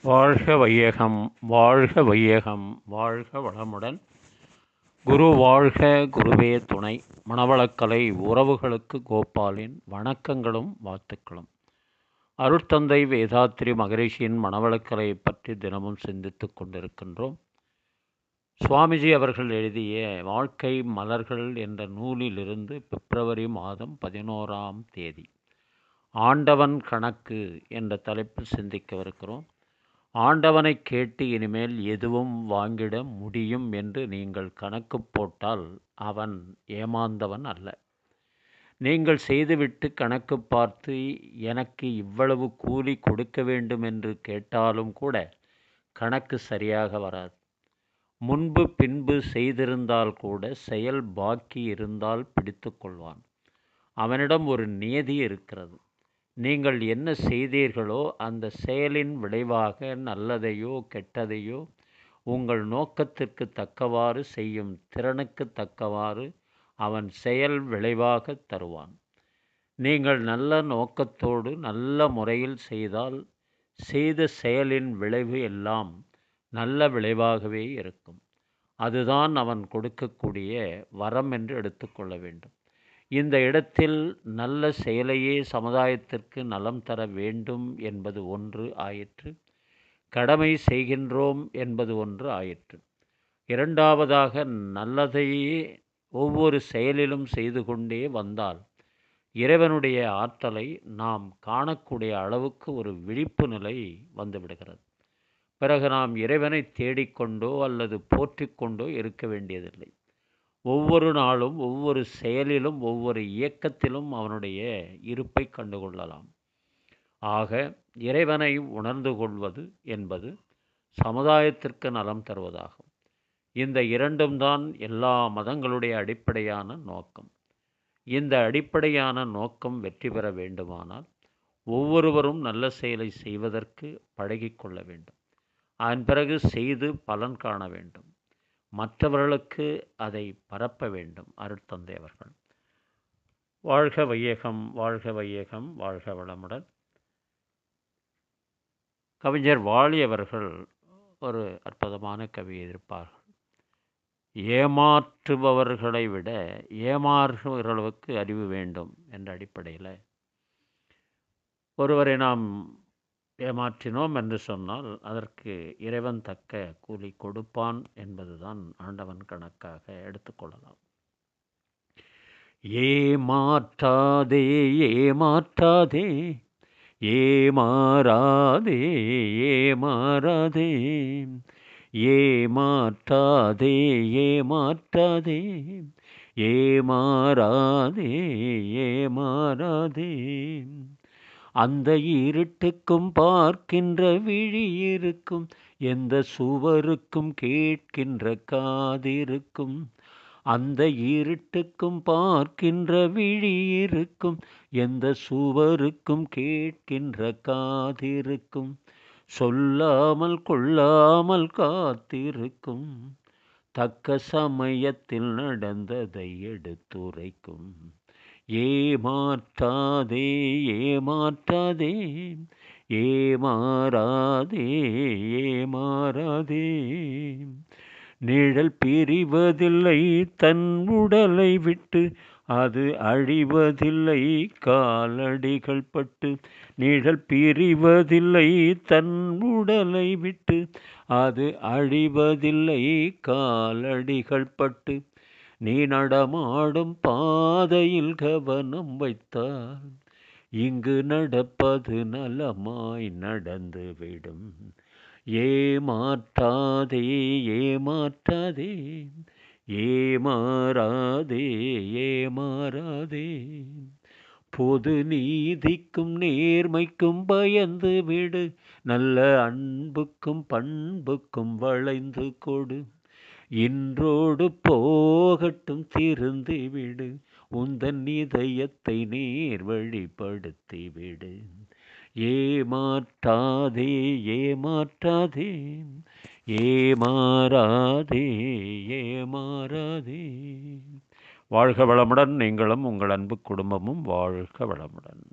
வாழ்க வையகம், வாழ்க வையகம், வாழ்க வளமுடன். குரு வாழ்க, குருவே துணை. மணவளக்கலை உறவுகளுக்கு கோபாலின் வணக்கங்களும் வாழ்த்துக்களும். அருட்தந்தை வேதாத்ரி மகரிஷியின் மணவளக்கலையை பற்றி தினமும் சிந்தித்து கொண்டிருக்கின்றோம். சுவாமிஜி அவர்கள் எழுதிய வாழ்க்கை மலர்கள் என்ற நூலிலிருந்து பிப்ரவரி மாதம் 11ஆம் தேதி ஆண்டவன் கணக்கு என்ற தலைப்பில் சிந்திக்கவிருக்கிறோம். ஆண்டவனை கேட்டு இனிமேல் எதுவும் வாங்கிட முடியும் என்று நீங்கள் கணக்கு போட்டால் அவன் ஏமாந்தவன் அல்ல. நீங்கள் செய்துவிட்டு கணக்கு பார்த்து எனக்கு இவ்வளவு கூலி கொடுக்க வேண்டும் என்று கேட்டாலும் கூட கணக்கு சரியாக வராது. முன்பு பின்பு செய்திருந்தால் கூட செயல் பாக்கி இருந்தால் பிடித்து கொள்வான். அவனிடம் ஒரு நியதி இருக்கிறது. நீங்கள் என்ன செய்தீர்களோ அந்த செயலின் விளைவாக நல்லதையோ கெட்டதையோ உங்கள் நோக்கத்திற்கு தக்கவாறு செய்யும் திறனுக்கு தக்கவாறு அவன் செயல் விளைவாக தருவான். நீங்கள் நல்ல நோக்கத்தோடு நல்ல முறையில் செய்தால் செய்த செயலின் விளைவு எல்லாம் நல்ல விளைவாகவே இருக்கும். அதுதான் அவன் கொடுக்கக்கூடிய வரம் என்று எடுத்துக்கொள்ள வேண்டும். இந்த இடத்தில் நல்ல செயலையே சமுதாயத்திற்கு நலம் தர வேண்டும் என்பது ஒன்று ஆயிற்று. கடமை செய்கின்றோம் என்பது ஒன்று ஆயிற்று. இரண்டாவதாக நல்லதையே ஒவ்வொரு செயலிலும் செய்து கொண்டே வந்தால் இறைவனுடைய ஆற்றலை நாம் காணக்கூடிய அளவுக்கு ஒரு விழிப்பு நிலை வந்துவிடுகிறது. பிறகு நாம் இறைவனை தேடிக்கொண்டோ அல்லது போற்றிக்கொண்டோ இருக்க வேண்டியதில்லை. ஒவ்வொரு நாளும் ஒவ்வொரு செயலிலும் ஒவ்வொரு இயக்கத்திலும் அவனுடைய இருப்பை கண்டுகொள்ளலாம். ஆக இறைவனை உணர்ந்து கொள்வது என்பது சமுதாயத்திற்கு நலம் தருவதாகும். இந்த இரண்டும் தான் எல்லா மதங்களுடைய அடிப்படையான நோக்கம். இந்த அடிப்படையான நோக்கம் வெற்றி பெற வேண்டுமானால் ஒவ்வொருவரும் நல்ல செயலை செய்வதற்கு பழகிக்கொள்ள வேண்டும். அதன் பிறகு செய்து பலன் காண வேண்டும். மற்றவர்களுக்கு அதை பரப்ப வேண்டும். அருட்தந்தை அவர்கள். வாழ்க வையகம், வாழ்க வையகம், வாழ்க வளமுடன். கவிஞர் வாலி அவர்கள் ஒரு அற்புதமான கவி எழுதியிருப்பார்கள். ஏமாற்றுபவர்களை விட ஏமாறுபவர்களுக்கு அறிவு வேண்டும் என்ற அடிப்படையில் ஒருவரை நாம் ஏமாற்றினோம் என்று சொன்னால் அதற்கு இறைவன் தக்க கூலி கொடுப்பான் என்பதுதான் ஆண்டவன் கணக்காக எடுத்துக்கொள்ளலாம். ஏமாற்றாதே ஏமாற்றாதே ஏமாறாதே ஏமாறாதே ஏமாற்றாதே ஏமாற்றாதே ஏமாறாதே ஏமாறாதே. அந்த இருட்டுக்கும் பார்க்கின்ற விழி இருக்கும், எந்த சுவருக்கும் கேட்கின்ற காதிருக்கும். அந்த இருட்டுக்கும் பார்க்கின்ற விழி இருக்கும், எந்த சுவருக்கும் கேட்கின்ற காதிருக்கும். சொல்லாமல் கொள்ளாமல் காத்திருக்கும், தக்க சமயத்தில் நடந்ததை எடுத்துரைக்கும். ஏமாற்றாதே ஏமாற்றாதே ஏமாறாதே ஏமாறாதே. நிழல் பிரிவதில்லை தன் உடலை விட்டு, அது அழிவதில்லை காலடிகள் பட்டு. நிழல் பிரிவதில்லை தன் உடலை விட்டு, அது அழிவதில்லை காலடிகள் பட்டு. நீ நடமாடும் பாதையில் கவனம் வைத்தால் இங்கு நடப்பது நலமாய் நடந்துவிடும். ஏமாற்றாதே ஏமாற்றாதே ஏமாறாதே ஏமாறாதே. பொது நீதிக்கும் நேர்மைக்கும் பயந்து விடு, நல்ல அன்புக்கும் பண்புக்கும் வளைந்து கொடு. இன்றோடு போகட்டும் திருந்திவிடு, உந்தன் இதயத்தை நேர் வழிப்படுத்திவிடு. ஏமாற்றாதே ஏமாற்றாதே ஏமாறாதே ஏமாறாதே. வாழ்க வளமுடன். நீங்களும் உங்கள் அன்பு குடும்பமும் வாழ்க வளமுடன்.